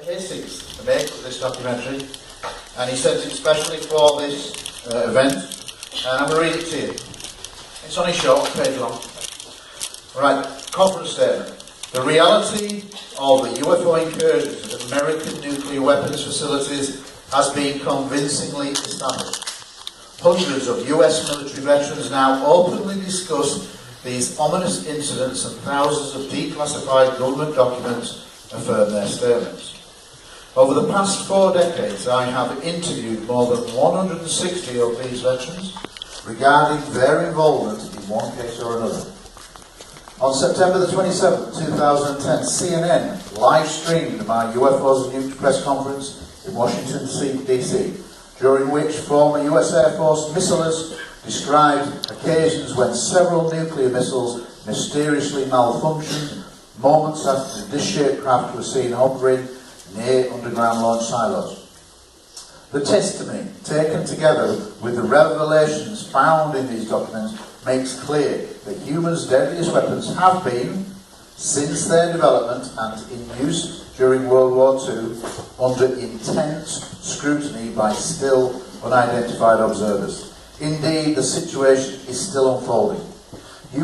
Hastings, the maker of this documentary, and he sent it specially for this event, and I'm going to read it to you. It's only short, page long. Right, conference statement. The reality of the UFO incursions at American nuclear weapons facilities has been convincingly established. Hundreds of US military veterans now openly discuss these ominous incidents, and thousands of declassified government documents affirm their statements. Over the past 4 decades, I have interviewed more than 160 of these veterans regarding their involvement in one case or another. On September the 27th, 2010, CNN live-streamed my UFOs and Nukes press conference in Washington, D.C., during which former US Air Force missilers described occasions when several nuclear missiles mysteriously malfunctioned moments after the dish-shaped craft was seen hovering near underground launch silos. The testimony, taken together with the revelations found in these documents, makes clear that humans' deadliest weapons have been, since their development and in use during World War II, under intense scrutiny by still unidentified observers. Indeed, the situation is still unfolding.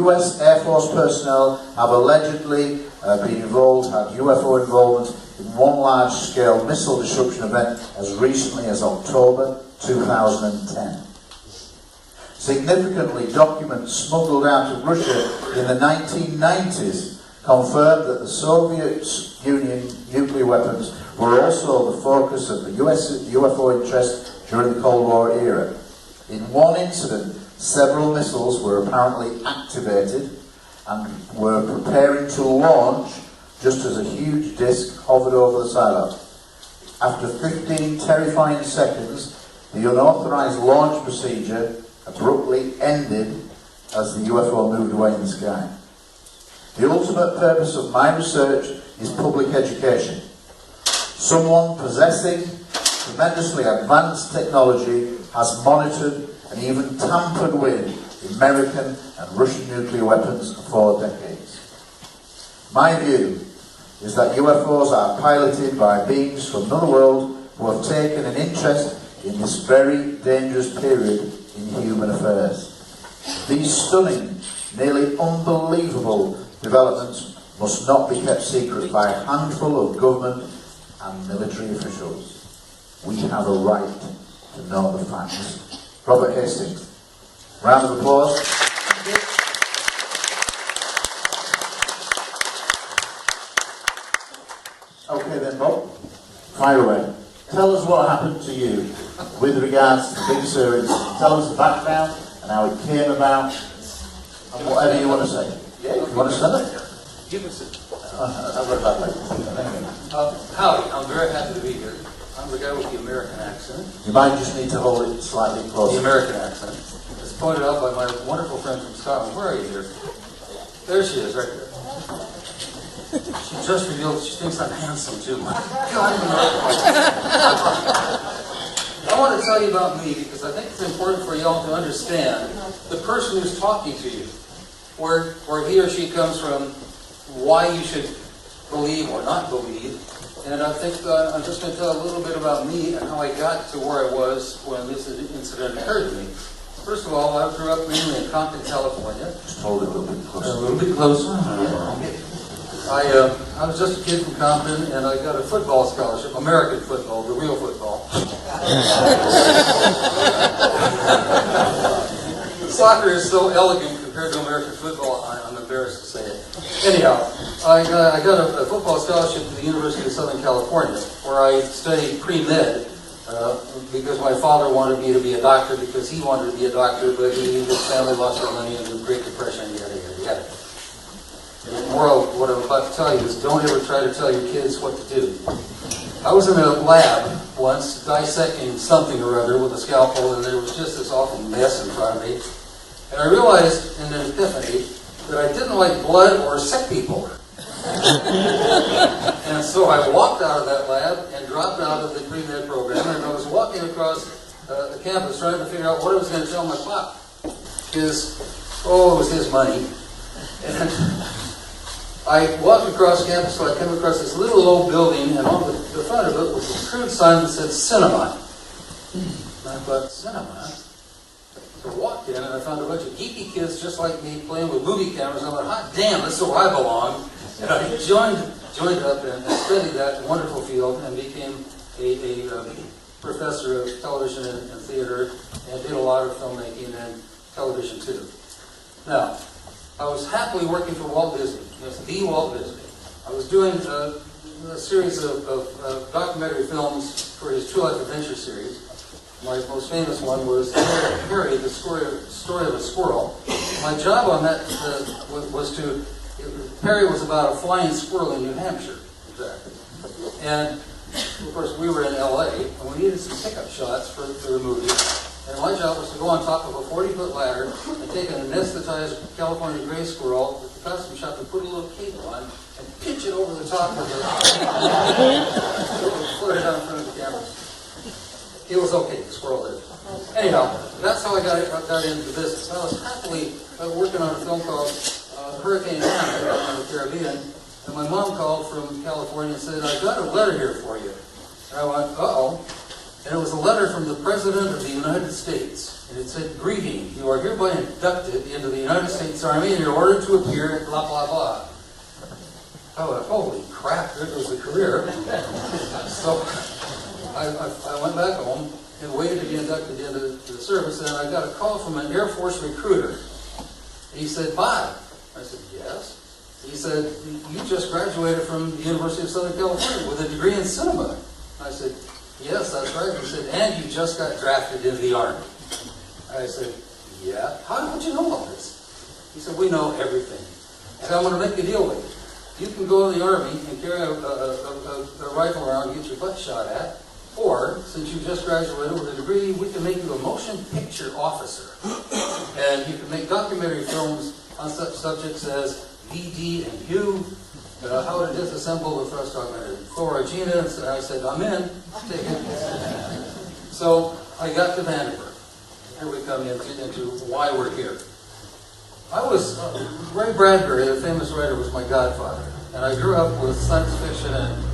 US Air Force personnel have allegedly been involved, had UFO involvement in one large-scale missile disruption event as recently as October 2010. Significantly, documents smuggled out of Russia in the 1990s confirmed that the Soviet Union nuclear weapons were also the focus of the US UFO interest during the Cold War era. In one incident, several missiles were apparently activated and were preparing to launch just as a huge disc hovered over the silo. After 15 terrifying seconds, the unauthorized launch procedure abruptly ended as the UFO moved away in the sky. The ultimate purpose of my research is public education. Someone possessing tremendously advanced technology has monitored and even tampered with American and Russian nuclear weapons for decades. My view is that UFOs are piloted by beings from another world who have taken an interest in this very dangerous period in human affairs. These stunning, nearly unbelievable developments must not be kept secret by a handful of government and military officials. We have a right to know the facts. Robert Hastings. Round of applause. Okay then, Bob. Fire away. Tell us what happened to you with regards to the Big Sur incident. Tell us the background and how it came about, and whatever you want to say. Yeah, you want to say it? Give us it. I've got that later. Howdy, I'm very happy to be here. I'm the guy with the American accent. You might just need to hold it slightly closer. The American accent. As pointed out by my wonderful friend from Scotland. Where are you, dear? There she is, right there. She just revealed she thinks I'm handsome, too. My God, I want to tell you about me because I think it's important for y'all to understand the person who's talking to you, where he or she comes from, why you should believe or not believe. And I think I'm just going to tell a little bit about me and how I got to where I was when this incident occurred to me. First of all, I grew up mainly in Compton, California. Just hold it a little bit closer. A little bit closer. I was just a kid from Compton, and I got a football scholarship, American football, the real football. Soccer is so elegant compared to American football, I'm embarrassed to say it. Anyhow, I got a football scholarship to the University of Southern California, where I studied pre-med, because my father wanted me to be a doctor because he wanted to be a doctor, but his family lost their money in the Great Depression, yada, yada, yada. The moral of what I'm about to tell you is don't ever try to tell your kids what to do. I was in a lab once dissecting something or other with a scalpel, and there was just this awful mess in front of me. And I realized in an epiphany that I didn't like blood or sick people. And so I walked out of that lab and dropped out of the pre-med program, and I was walking across the campus trying to figure out what I was going to tell my pop. It was his money. And I walked across campus, so I came across this little old building, and on the front of it was a crude sign that said cinema. And I thought, cinema? So I walked in, and I found a bunch of geeky kids just like me playing with movie cameras, and I thought, hot damn, that's where I belong. And I joined up and studied that wonderful field and became a professor of television and theater, and did a lot of filmmaking and television too. Now, I was happily working for Walt Disney. It was the Walt Disney. I was doing a series of documentary films for his True Life Adventure series. My most famous one was Harry, the story of a squirrel. My job on that was to, Perry was about a flying squirrel in New Hampshire, exactly. And of course we were in LA, and we needed some pickup shots for the movie. And my job was to go on top of a 40-foot ladder and take an anesthetized California gray squirrel with the costume shop and put a little cable on and pitch it over the top of the float it out in front of the camera. It was okay, the squirrel lived. Anyhow, that's how I got into the business. I was happily working on a film called Hurricane Hannah on the Caribbean, and my mom called from California and said, "I've got a letter here for you." And I went, uh-oh. And it was a letter from the President of the United States. And it said, "Greeting, you are hereby inducted into the United States Army and you're ordered to appear at blah, blah, blah." I went, holy crap, there goes the career. So I went back home and waited to be inducted into the service, and I got a call from an Air Force recruiter. He said, "Bob." I said, "Yes." He said, "You just graduated from the University of Southern California with a degree in cinema." I said, "Yes, that's right." He said, "And you just got drafted into the Army." I said, "Yeah." "How would you know all this?" He said, "We know everything. And I'm going to make a deal with you. You can go to the Army and carry a rifle around and get your butt shot at, or, since you just graduated with a degree, we can make you a motion picture officer. And you can make documentary films on such subjects as VD and U, how to disassemble the thrust augmented Corroboration." And I said, "I'm in. Take it." So I got to Vandenberg. Here we come into why we're here. Ray Bradbury, the famous writer, was my godfather. And I grew up with science fiction and...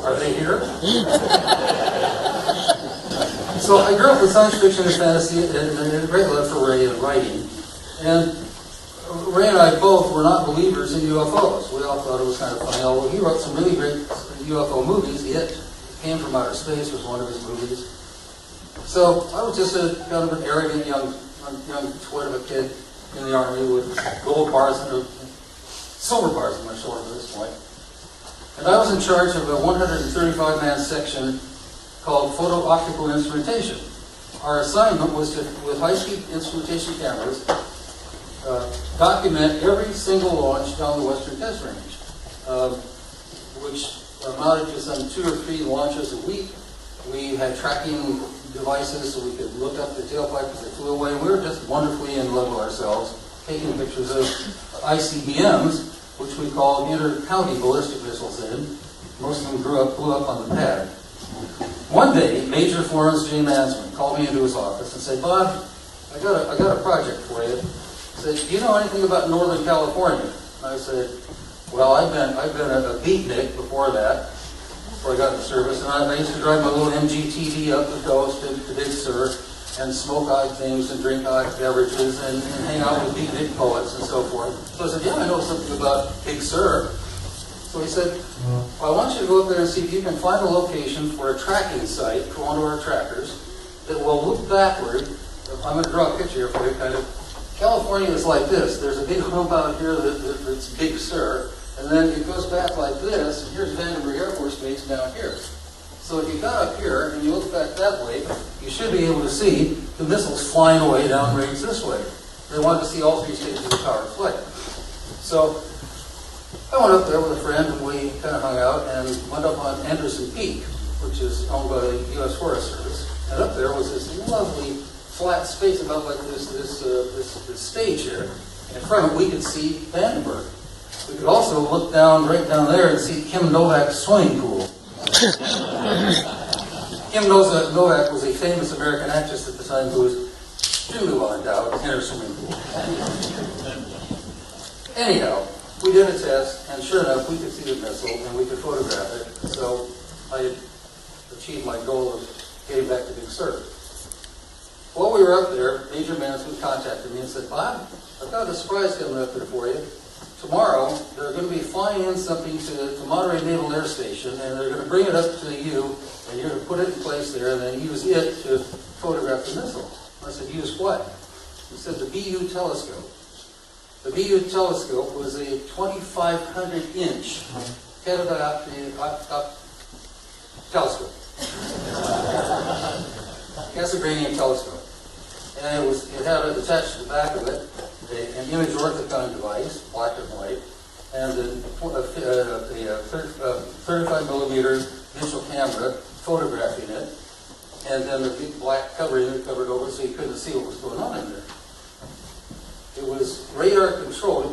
Are they here? So I grew up with science fiction and fantasy and a great love for Ray and writing. And Ray and I both were not believers in UFOs. We all thought it was kind of funny. Although he wrote some really great UFO movies. It Came from Outer Space was one of his movies. So I was just a kind of an arrogant young twit of a kid in the Army with gold bars and silver bars on my shoulder at this point. And I was in charge of a 135-man section called Photo Optical Instrumentation. Our assignment was to, with high-speed instrumentation cameras, document every single launch down the Western Test Range, which amounted to some 2 or 3 launches a week. We had tracking devices so we could look up the tailpipe as they flew away. We were just wonderfully in love with ourselves, taking pictures of ICBMs, which we called inter-county ballistic missiles in. Most of them blew up on the pad. One day, Major Florence J. Mansman called me into his office and said, "Bob, I got a project for you." He said, "Do you know anything about Northern California?" And I said, "Well, I've been a beatnik before that, before I got into service, and I used to drive my little MGTV up the coast to Big Sur and smoke odd things and drink odd beverages and hang out with beatnik poets and so forth." So I said, "Yeah, I know something about Big Sur." So he said, "Well, I want you to go up there and see if you can find a location for a tracking site for one of our trackers that will look backward." I'm going to draw a picture here for you, kind of. California is like this. There's a big hump out here that's Big Sur, and then it goes back like this, and here's Vandenberg Air Force Base down here. So if you got up here and you look back that way, you should be able to see the missiles flying away downrange this way. They wanted to see all 3 stages of the power flight. So I went up there with a friend, and we kind of hung out and went up on Anderson Peak, which is owned by the U.S. Forest Service. And up there was this lovely flat space about like this stage here. In front of it, we could see Vandenberg. We could also look down, right down there, and see Kim Novak's swimming pool. Kim Novak was a famous American actress at the time who was extremely well endowed, and a swimming pool. Anyhow, we did a test, and sure enough, we could see the missile, and we could photograph it, so I achieved my goal of getting back to Big Sur. While we were up there, Major Mansfield contacted me and said, Bob, I've got a surprise coming up there for you. Tomorrow, they're going to be flying in something to Monterey Naval Air Station, and they're going to bring it up to you, and you're going to put it in place there, and then use it to photograph the missile. I said, use what? He said, the BU telescope. The BU telescope was a 2,500-inch telescope. Cassegrain telescope. And it had attached to the back of it an image orthicon device, black and white, and a 35 millimeter digital camera photographing it, and then the big black covering it covered over so you couldn't see what was going on in there. It was radar controlled.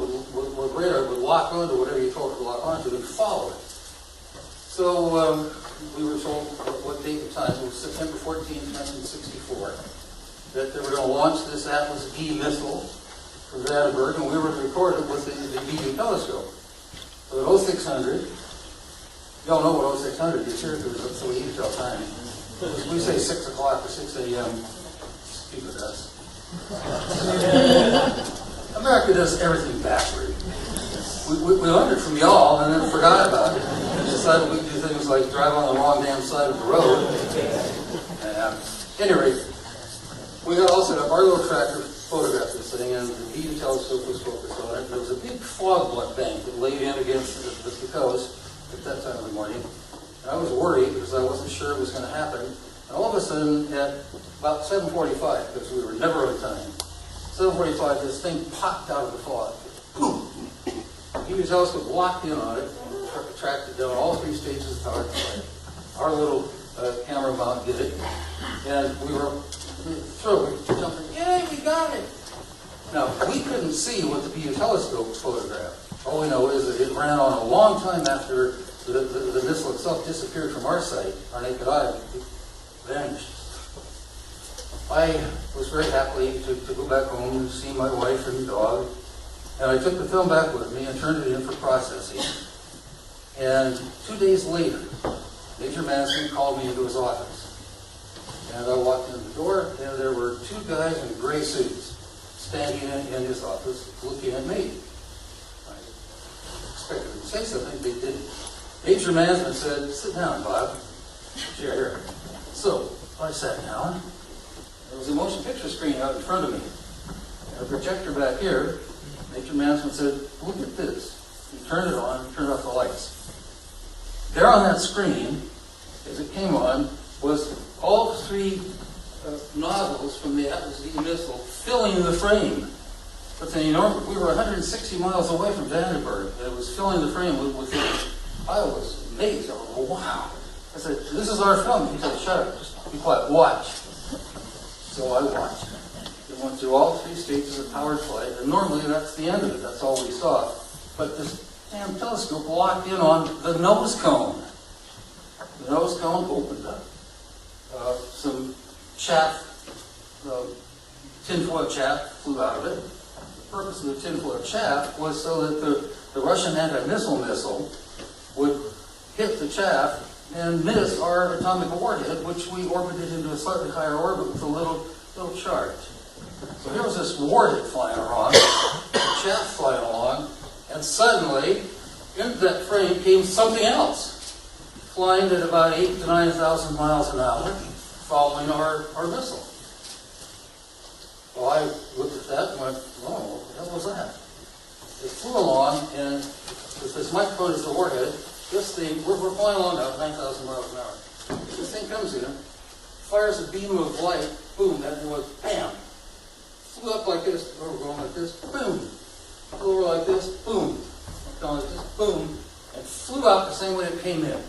Radar would lock onto whatever you told it to lock onto and follow it. So we were told what date and time. It was September 14, 1964, that they were going to launch this Atlas V missile from Vandenberg, and we were to record it with the BU telescope. So at 0600, you all know what 0600 is here, because so we use all time. We say 6 o'clock or 6 a.m. Stupid us. America does everything backward. We learned it from y'all and then forgot about it. And decided we'd do things like drive on the wrong damn side of the road. Anyway, we got all set up. Our little tractor photographed this thing, and the BU telescope was focused on it. There was a big fog bank that laid in against the coast at that time of the morning. And I was worried because I wasn't sure it was going to happen. And all of a sudden, at about 7:45, because we were never on time, 7:45, this thing popped out of the fog. Boom! The BU telescope locked in on it, tracked it down all 3 stages of power flight. Our little camera mount did it, and we were thrilled. We were jumping, yay, we got it! Now, we couldn't see what the BU telescope photographed. All we know is that it ran on a long time after the missile itself disappeared from our sight, our naked eye. It vanished. I was very happy to go back home and see my wife and dog, and I took the film back with me and turned it in for processing. And 2 days later, Major Manson called me into his office. And I walked in the door, and there were 2 guys in gray suits standing in his office looking at me. I expected them to say something, they didn't. Major Manson said, sit down, Bob. Chair. So I sat down. There was a motion picture screen out in front of me. And a projector back here. Major Manson said, look at this. He turned it on and turned off the lights. There on that screen, as it came on, was all 3 nozzles from the Atlas V missile filling the frame. But then, we were 160 miles away from Vandenberg, and it was filling the frame with it. I was amazed. I was like, wow. I said, this is our film. He said, shut up, just be quiet, watch. So I watched. It went through all 3 stages of powered flight, and normally that's the end of it. That's all we saw. But this damn telescope locked in on the nose cone. The nose cone opened up. Some chaff, tinfoil chaff flew out of it. The purpose of the tinfoil chaff was so that the Russian anti-missile missile would hit the chaff and miss our atomic warhead, which we orbited into a slightly higher orbit with a little charge. So here was this warhead flying around, chaff flying along, and suddenly, into that frame came something else, flying at about 8,000 to 9,000 miles an hour, following our missile. Well, I looked at that and went, oh, what the hell was that? It flew along, and with this microphone as the warhead, this thing, we're flying along now at 9,000 miles an hour. This thing comes in, fires a beam of light, boom, and it was bam. Flew up like this, over going like this, boom. Flew over like this, boom. Going like this, boom. And flew out the same way it came in.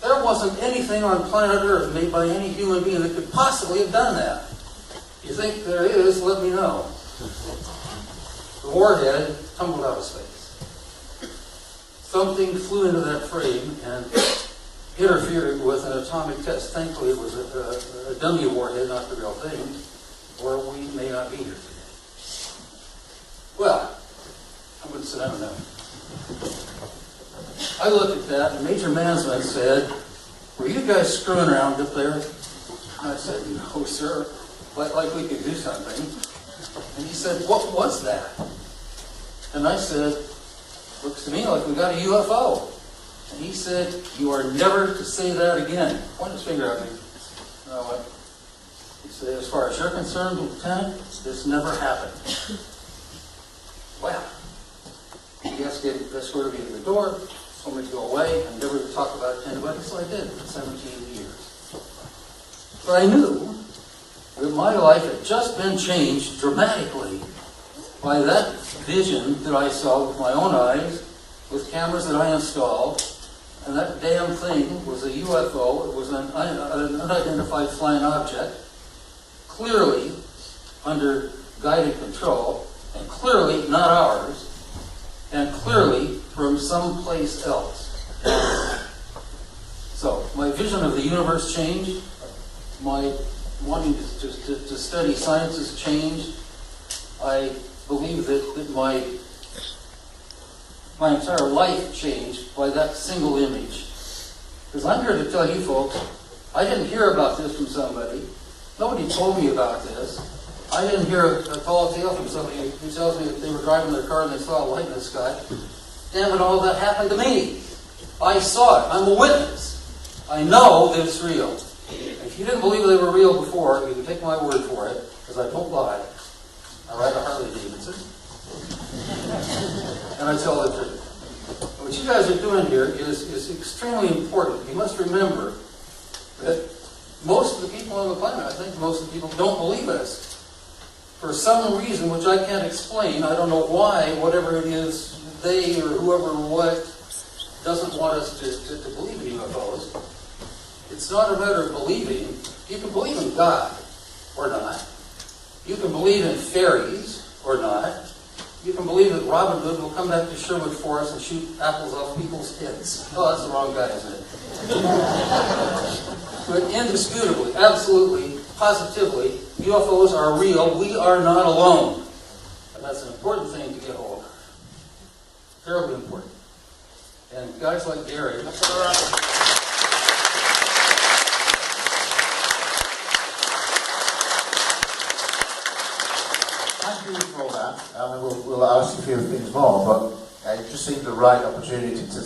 There wasn't anything on planet Earth made by any human being that could possibly have done that. If you think there is, let me know. The warhead tumbled out of space. Something flew into that frame and interfered with an atomic test. Thankfully, it was a dummy warhead, not the real thing, or we may not be here today. Well, I'm going to sit down now. I looked at that, and Major Mansman said, "Were you guys screwing around up there?" And I said, "No, sir, but like we could do something." And he said, "What was that?" And I said, "Looks to me like we got a UFO." And he said, "You are never to say that again." Point his finger at me. And I went, he said, "As far as you're concerned, Lieutenant, this never happened." Well, he escorted me to the door, told me to go away, and never to talk about it to anybody, so I did for 17 years. But I knew that my life had just been changed dramatically by that vision that I saw with my own eyes, with cameras that I installed, and that damn thing was a UFO. It was an unidentified flying object, clearly under guided control, and clearly not ours, and clearly from someplace else. So, my vision of the universe changed, my wanting to study science has changed. I believe that my entire life changed by that single image. Because I'm here to tell you folks, I didn't hear about this from somebody. Nobody told me about this. I didn't hear a tall tale from somebody who tells me that they were driving their car and they saw a light in the sky. Damn it, all that happened to me. I saw it. I'm a witness. I know that it's real. If you didn't believe they were real before, you can take my word for it, because I don't lie. I ride a Harley Davidson. And I tell the truth. What you guys are doing here is extremely important. You must remember that most of the people on the planet, I think most of the people, don't believe us. For some reason, which I can't explain, I don't know why, whatever it is, they or whoever or what doesn't want us to believe in UFOs. It's not a matter of believing. You can believe in God or not. You can believe in fairies or not. You can believe that Robin Hood will come back to Sherwood Forest and shoot apples off people's heads. Oh, that's the wrong guy, isn't it? But indisputably, absolutely, positively, UFOs are real. We are not alone. And that's an important thing to get hold of. Terribly important. And guys like Gary... Thank you for all that. I mean, we'll ask a few things more, but it just seemed the right opportunity to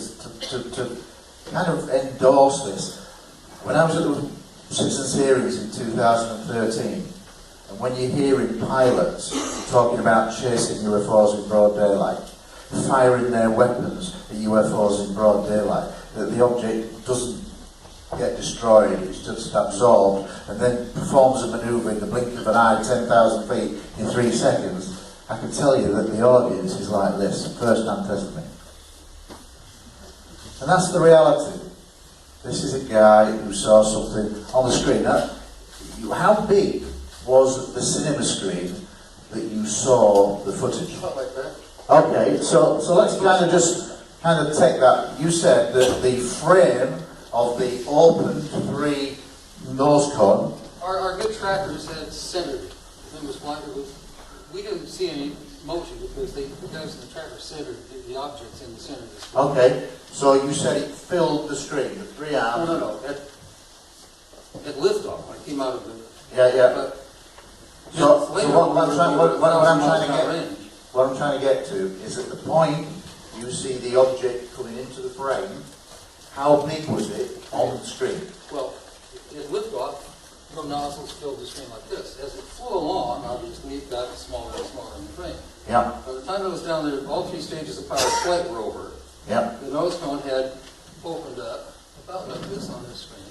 kind of endorse this. When I was at the Citizens Hearings in 2013, and when you're hearing pilots talking about chasing UFOs in broad daylight, firing their weapons at UFOs in broad daylight, that the object doesn't get destroyed, it's just absorbed, and then performs a manoeuvre in the blink of an eye 10,000 feet in 3 seconds, I can tell you that the audience is like this, first-hand testimony. And that's the reality. This is a guy who saw something on the screen. Now, how big was the cinema screen that you saw the footage? Not like that. Okay, so let's kind of take that. You said that the frame of the open 3 nose cone. Our good trackers had centered. It was black. We didn't see any motion because the guys in the tracker centered the objects in the center of the screen. Okay, so you said it filled the screen with 3 arms. No. At liftoff, when it came out of the... Yeah. But So later, what I'm trying to get to is at the point you see the object coming into the frame, how big was it on the screen? Well, at liftoff, the nozzles filled the screen like this. As it flew along, obviously, it got smaller and smaller in the frame. Yeah. By the time it was down there, all 3 stages of power flight were over. Yeah. The nose cone had opened up about like this on this screen.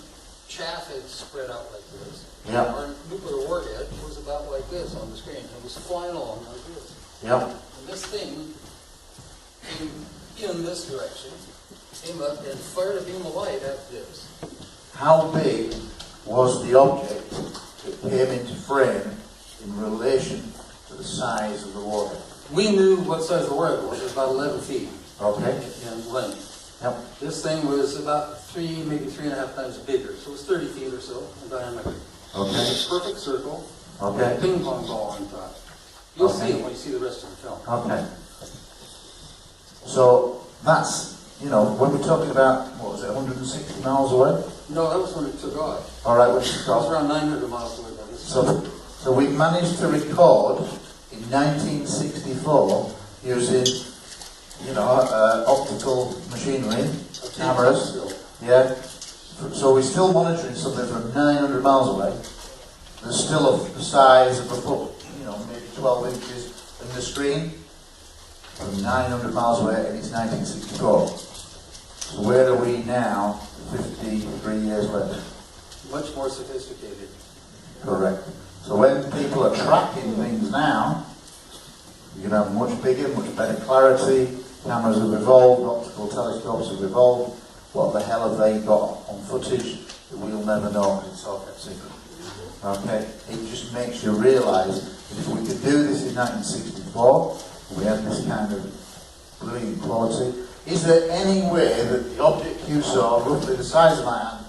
Chaff had spread out like this. Yeah. Our nuclear warhead was about like this on the screen. It was flying along like this. Yeah. And this thing came in this direction, came up and fired a beam of light at this. How big was the object that came into frame in relation to the size of the warhead? We knew what size the warhead was. It was about 11 feet Okay. in length. Yep. This thing was about maybe 3.5 times bigger. So it's 30 feet or so in diameter. Okay. It's a perfect circle. Okay. With a ping pong ball on top. You'll Okay. see it when you see the rest of the film. Okay. So that's, you know, when we're talking about, what was it, 160 miles away? No, that was when it took off. All right, which It is was around 900 miles away by this time. So we managed to record in 1964 using, you know, optical machinery, cameras. Yeah. So we're still monitoring something from 900 miles away. There's still of the size of a foot, you know, maybe 12 inches in the screen. From 900 miles away, and it's 1964. So where are we now, 53 years later? Much more sophisticated. Correct. So when people are tracking things now, you can have much bigger, much better clarity. Cameras have evolved, optical telescopes have evolved. What the hell have they got on footage that we'll never know because it's all kept secret? Okay? It just makes you realise that if we could do this in 1964, we had this kind of brilliant quality. Is there any way that the object you saw, roughly the size of my hand,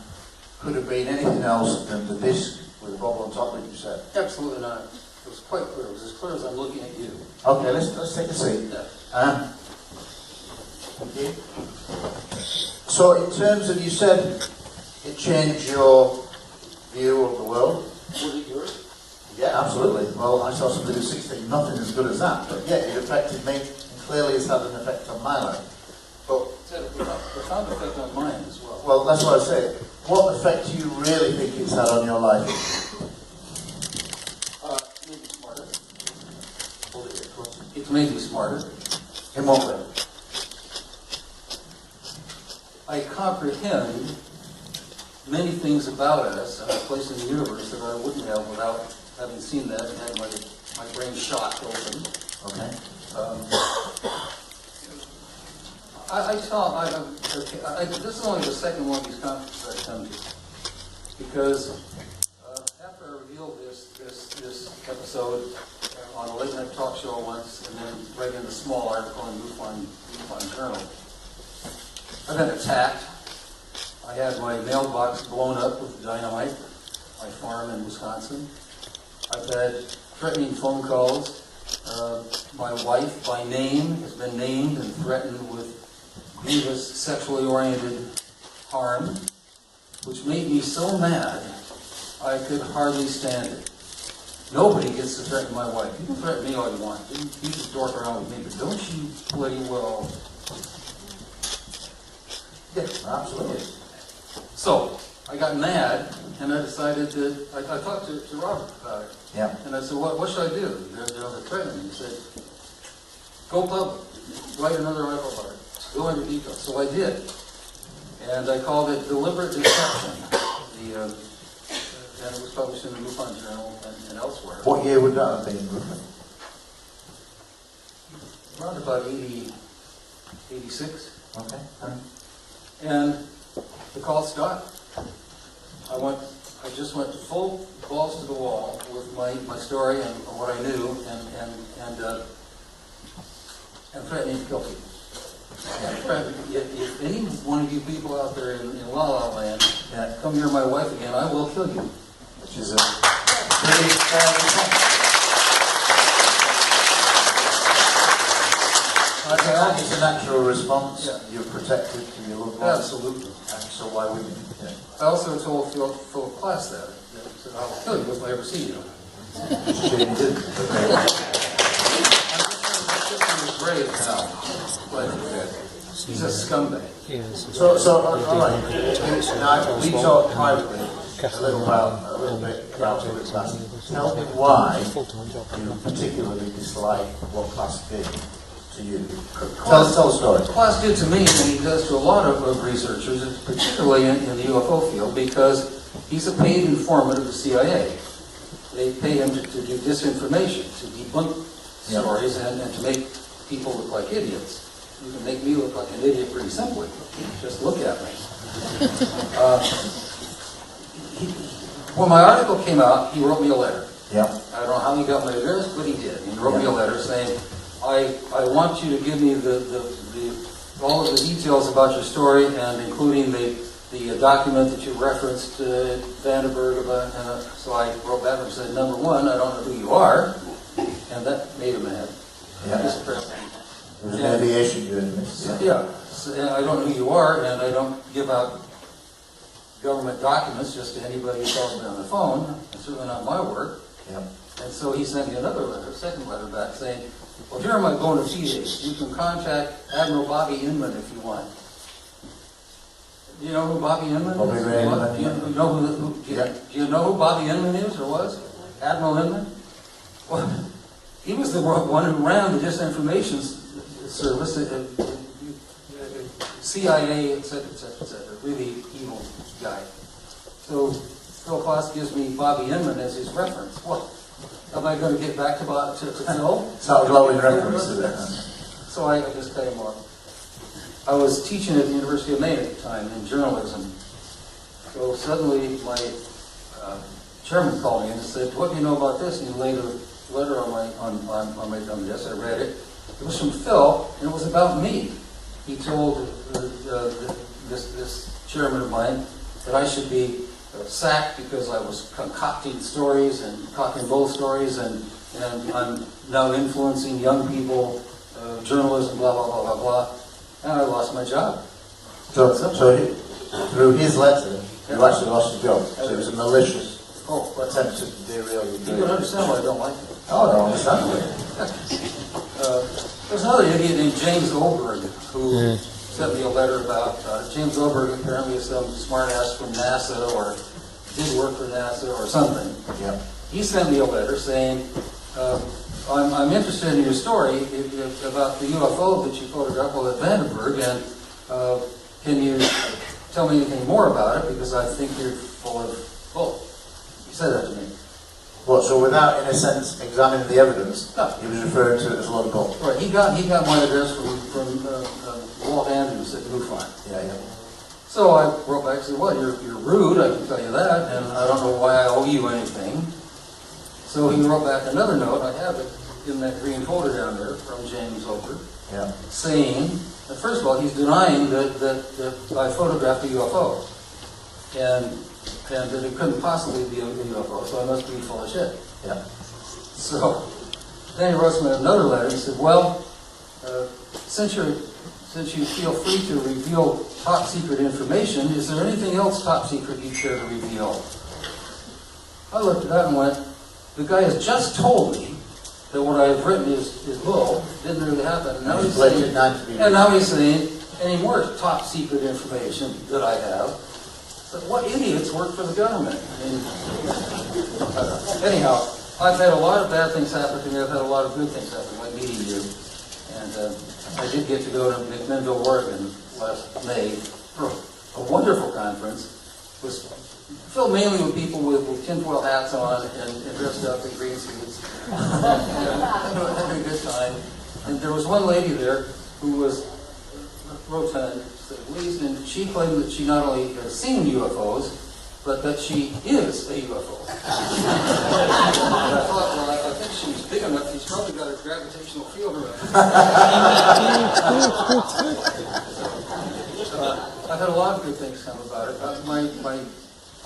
could have been anything else than the disc with the bubble on top that you said? Absolutely not. It was quite clear. It was as clear as I'm looking at you. Okay, let's take a seat. Yeah. Okay. So in terms of, you said it changed your view of the world? Was it yours? Yeah, absolutely. Well, I saw somebody who's 16, nothing as good as that, but yeah, it affected me, and clearly it's had an effect on my life. But, It's had a profound effect on mine as well. well, that's what I say. What effect do you really think it's had on your life? Made me smarter. Hold it a bit closer. It's made me smarter. In what way? I comprehend many things about us and a place in the universe that I wouldn't have without having seen that and had my brain shocked open. Okay. This is only the second one of these conferences I've come to, because after I revealed this episode on a late night talk show once, and then right in a small article in MUFON Journal, I've been attacked. I had my mailbox blown up with dynamite, my farm in Wisconsin. I've had threatening phone calls. My wife, by name, has been named and threatened with grievous sexually oriented harm, which made me so mad I could hardly stand it. Nobody gets to threaten my wife. You can threaten me all you want. You can just dork around with me, but don't you bloody well. Yeah, absolutely. So, I got mad, and I decided that, I talked to Robert about it. Yeah. And I said, what should I do? They're threatening me. He said, go public. Write another article about it. Go into detail. So I did. And I called it Deliberate Deception. And it was published in the MUFON Journal and elsewhere. What year would that have been, roughly? Around about 86. Okay. And the call stopped. I just went full balls to the wall with my story and what I knew, and threatening to kill people. If any one of you people out there in La La Land come near my wife again, I will kill you. Which is a pretty it's a natural response. Yeah. You're protected to your loved ones. Absolutely. And so why wouldn't you? Yeah. I also told Phil Class that. I said, I will kill you if I ever see you. Shame you didn't. I'm just brave now. But he's a scumbag. So all right. Now, we talked privately a little bit about it last. Tell me why you particularly dislike what Class did to you. Tell the story. Class did to me, and he does to a lot of researchers, particularly in the UFO field, because he's a paid informant of the CIA. They pay him to do disinformation, to debunk stories, and to make people look like idiots. You can make me look like an idiot pretty simply. Just look at me. When my article came out, he wrote me a letter. Yeah. I don't know how he got my address, but he did. He wrote me a letter saying, I want you to give me all of the details about your story, and including the the document that you referenced, Vandenberg, so I wrote back and said, number one, I don't know who you are, and that made him mad. Yeah. Just pressed me. It was an aviation unit. Yeah, so, and I don't know who you are, and I don't give out government documents just to anybody who calls me on the phone, and certainly not my work. Yeah. And so he sent me another letter, a second letter back, saying, well, here are my bona fides. You can contact Admiral Bobby Inman if you want. Do you know who Bobby Inman is? Bobby Ray Inman. Do you know do you know who Bobby Inman is or was? Admiral Inman? Well, he was the one who ran the disinformation service, CIA, etc., etc., etc. Really evil guy. So Phil Kloss gives me Bobby Inman as his reference. What? Am I going to get back to Phil? It's not a glowing reference to that. So I just cut him off. I was teaching at the University of Maine at the time in journalism. So suddenly my chairman called me and said, "What do you know about this?" And he laid a letter on my desk. I read it. It was from Phil, and it was about me. He told this chairman of mine that I should be sacked because I was concocting stories and cocking bull stories, and I'm now influencing young people, journalism, blah, blah, blah, blah, blah. And I lost my job. So through his letter, you actually lost your job. So it was a malicious attempt to derail your career. You can understand why I don't like it. Oh, no, understandable. There's another idiot named James Oberg who sent me a letter about James Oberg apparently is some smart ass from NASA or did work for NASA or something. Yeah. He sent me a letter saying, I'm interested in your story about the UFO that you photographed while at Vandenberg, and can you tell me anything more about it, because I think you're full of bull. He said that to me. Well, so without, in a sense, examining the evidence, No. he was referring to it as a lot of bull. Right, he got my address from Walt Andrews at MUFON. Yeah, yeah. So I wrote back and said, well, you're rude, I can tell you that, and I don't know why I owe you anything. So he wrote back another note, I have it in that green folder down there, from James Oberg, Yeah. saying, that first of all, he's denying that I photographed a UFO, and that it couldn't possibly be a UFO, so I must be full of shit. Yeah. So then he wrote me another letter. He said, well, since you feel free to reveal top secret information, is there anything else top secret you'd care to reveal? I looked at that and went, the guy has just told me that what I have written is bull, didn't really happen. And now he's saying, any more top secret information that I have? But what idiots work for the government? I mean, anyhow, I've had a lot of bad things happen to me. I've had a lot of good things happen, like meeting you. And I did get to go to McMinnville, Oregon last May for a wonderful conference. It was filled mainly with people with tinfoil hats on and dressed up in green suits. Having a good time. And there was one lady there who was rotund, and she claimed that she not only has seen UFOs, but that she is a UFO. And I thought, well, I think she's big enough, she's probably got a gravitational field around her. I've had a lot of good things come about it.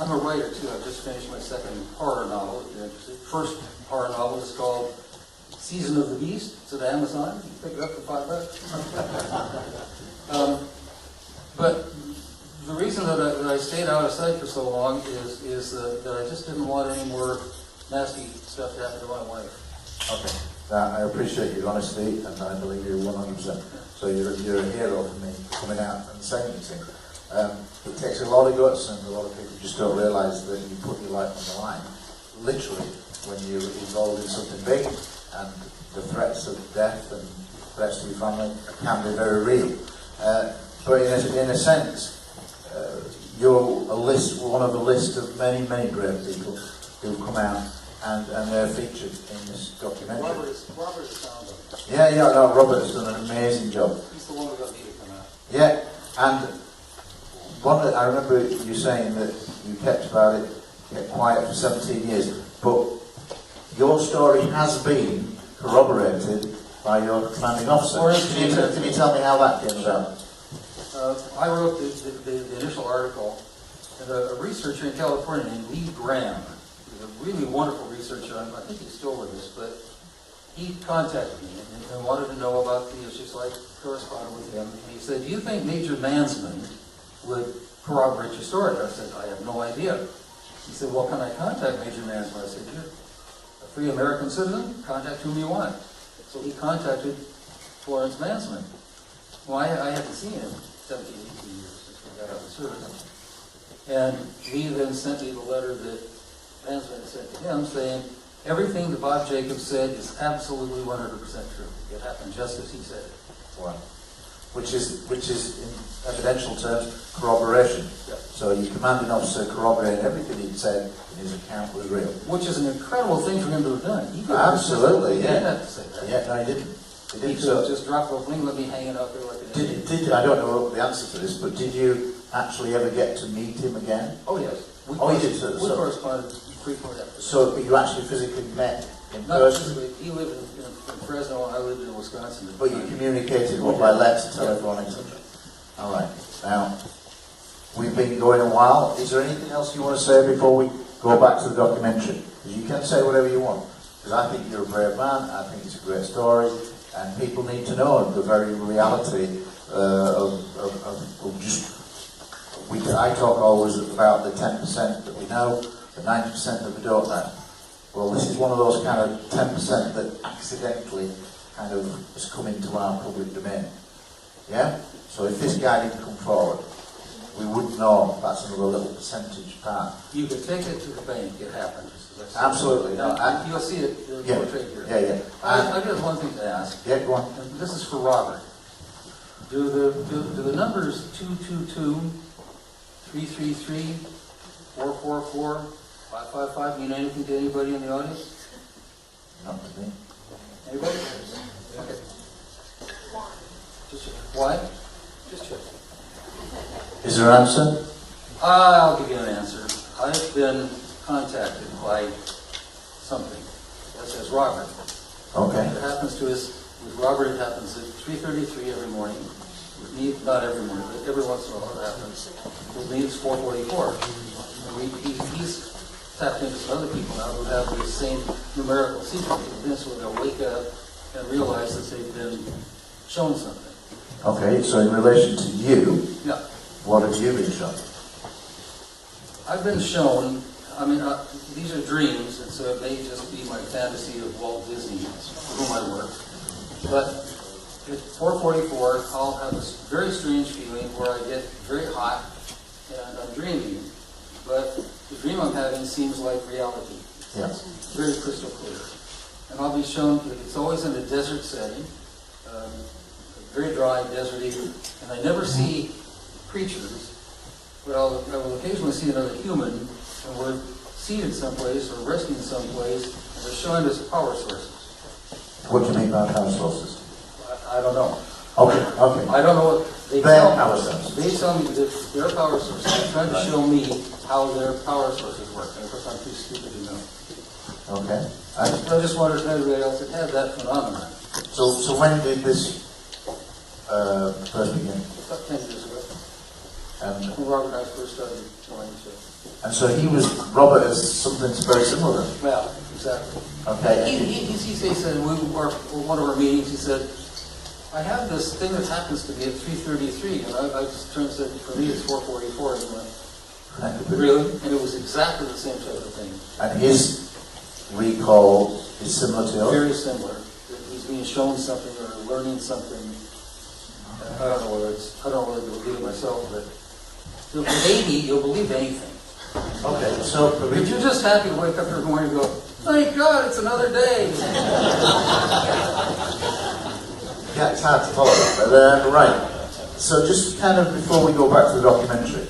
I'm a writer, too. I've just finished my second horror novel, if you're interested. First horror novel is called Season of the Beast. It's at Amazon. You can pick it up for $5. But the reason that I stayed out of sight for so long is that I just didn't want any more nasty stuff to happen to my wife. Okay. I appreciate your honesty, and I believe you 100%. So you're a hero for me, coming out and saying these things. It takes a lot of guts, and a lot of people just don't realise that you put your life on the line, literally, when you're involved in something big, and the threats of death and threats to your family can be very real. But in a sense, you're one of a list of many, many great people who've come out and they're featured in this documentary. Robert is found them. Yeah, no, Robert has done an amazing job. He's the one who got me to come out. Yeah, and I remember you saying that you kept quiet for 17 years, but your story has been corroborated by your commanding officer. Can you tell me how that came about? I wrote the initial article, and a researcher in California named Lee Graham, who's a really wonderful researcher, I think he's still with us, but he contacted me and wanted to know about the issues, so I corresponded with him. And he said, do you think Major Mansman would corroborate your story? I said, I have no idea. He said, well, can I contact Major Mansman? I said, you're a free American citizen, contact whom you want. So he contacted Florence Mansman. Well, I hadn't seen him 17, 18 years since we got out of service. And he then sent me the letter that Mansman had sent to him saying, everything that Bob Jacobs said is absolutely 100% true. It happened just as he said it. Wow. Which is in evidential terms, corroboration. Yeah. So your commanding officer corroborated everything he'd said in his account was real. Which is an incredible thing for him to have done. He could Absolutely, He didn't have to say that. Yeah, no, he didn't. He could have just dropped the thing, let me hanging out there like an idiot. I don't know the answer to this, but did you actually ever get to meet him again? Oh, yes. We Oh, you did, so- We corresponded frequently after that. So you actually physically met in Not person? physically. He lived in Fresno, and I lived in Wisconsin. But you communicated what by letter to tell everyone, etc. All right. Now, we've been going a while. Is there anything else you want to say before we go back to the documentary? Because you can say whatever you want. Because I think you're a brave man. I think it's a great story, and people need to know the very reality of just. I talk always about the 10% that we know, the 90% that we don't know. Well, this is one of those kind of 10% that accidentally kind of has come into our public domain. Yeah? So if this guy didn't come forward, we wouldn't know that's another little percentage part. You could take it to the bank, it happened. Absolutely. No, You'll see it yeah, portrayed here. yeah. I got one thing to ask. Yeah, go on. And this is for Robert. Do the numbers 222, 333, 444, 555 mean anything to anybody in the audience? Not to me. Anybody? Okay. Just check. Why? Just check. Is there an answer? I'll give you an answer. I've been contacted by something that says Robert. Okay. It happens to us, with Robert it happens at 3:33 every morning. With me, not every morning, but every once in a while it happens. With me it's 4:44. He's tapped into some other people now who have the same numerical sequence. And so they'll wake up and realize that they've been shown something. Okay, so in relation to you, Yeah. what have you been shown? I've been shown, I mean, these are dreams, and so it may just be my fantasy of Walt Disney, for whom I work. But at 4:44, I'll have this very strange feeling where I get very hot and I'm dreaming. But the dream I'm having seems like reality. Yes. It's very crystal clear. And I'll be shown that it's always in a desert setting, very dry, deserty, and I never see creatures. But I will occasionally see another human, and we're seated someplace or resting someplace, and they're showing us power sources. What do you mean by power sources? I don't know. Okay. I don't know what they Their tell power me. sources. They tell me that their power sources. They're trying to show me how their power sources work. And of course, I'm too stupid to know. Okay. I just wondered if anybody else had had that phenomenon. So when did this first begin? About 10 years ago. And When Robert and I first started going to. And so Robert is something very similar then? Well, exactly. Okay. He said, one of our meetings, he said, I have this thing that happens to me at 3:33, and I just turned and said, for me it's 4:44, and he went, really? And it was exactly the same type of thing. And his recall is similar to yours? Very similar. He's being shown something or learning something. I don't know whether to believe it myself, but maybe you'll believe anything. Okay, so If you're just happy to wake up every morning and go, thank God, it's another day. yeah, it's hard to follow that, but right. So just kind of before we go back to the documentary,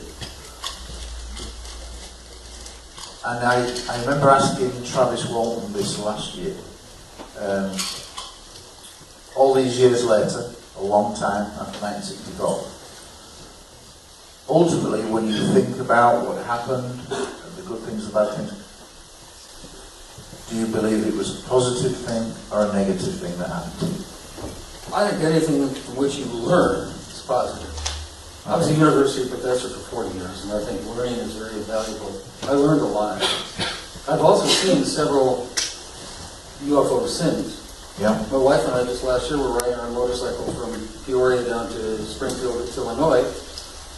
and I remember asking Travis Walton this last year. All these years later, a long time after 1964. Ultimately, when you think about what happened, the good things, the bad things, do you believe it was a positive thing or a negative thing that happened to you? I think anything from which you learn is positive. I was a university professor for 40 years, and I think learning is very valuable. I learned a lot. I've also seen several UFO since. Yeah. My wife and I just last year were riding our motorcycle from Peoria down to Springfield, Illinois.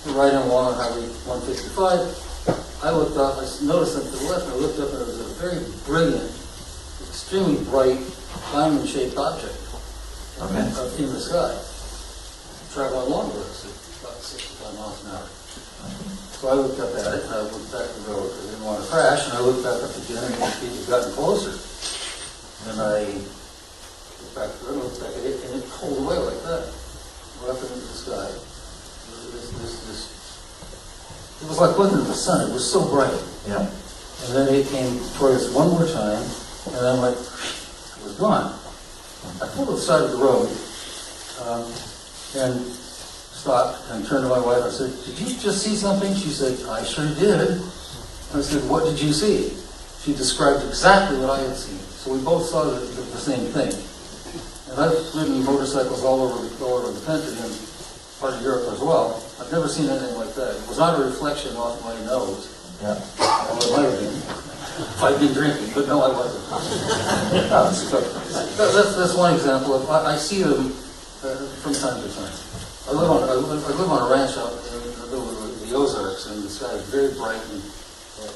We're riding along on Highway 155. I looked up, I noticed them to the left, and I looked up, and there was a very brilliant, extremely bright, diamond-shaped object in the sky. Traveling along with us at about 65 miles an hour. So I looked up at it, and I looked back at the road, because I didn't want to crash, and I looked back up again, and it had gotten closer. And I looked back at the road, looked back at it, and it pulled away like that, right up into the sky. It was like looking at the sun, it was so bright. Yeah. And then it came toward us one more time, and then like, it was gone. I pulled to the side of the road, and stopped and turned to my wife. I said, "Did you just see something?" She said, "I sure did." I said, "What did you see?" She described exactly what I had seen. So we both saw the same thing. And I've ridden motorcycles all over the country and part of Europe as well. I've never seen anything like that. It was not a reflection off my nose. Yeah. Well, it might have been if I'd been drinking, but no, I wasn't. That's one example. I see them from time to time. I live on a ranch out in the middle of the Ozarks, and the sky is very bright, and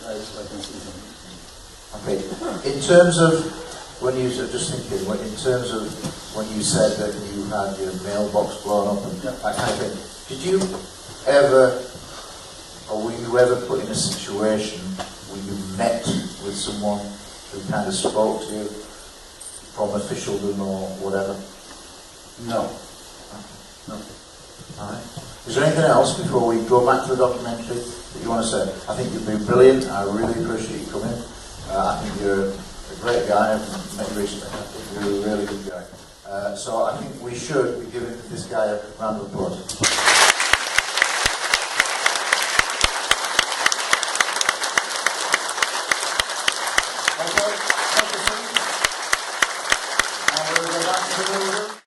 I can see them. Okay. In terms of when you just thinking, in terms of when you said that you had your mailbox blown up and that kind of thing, did you ever, or were you ever put in a situation where you met with someone who kind of spoke to you from officialdom or whatever? No. No. All right. Is there anything else before we go back to the documentary that you want to say? I think you've been brilliant. I really appreciate you coming. I think you're a great guy. I've met you recently. I think you're a really good guy. So I think we should be giving this guy a round of applause. Okay, thank you. And we'll go back to the room.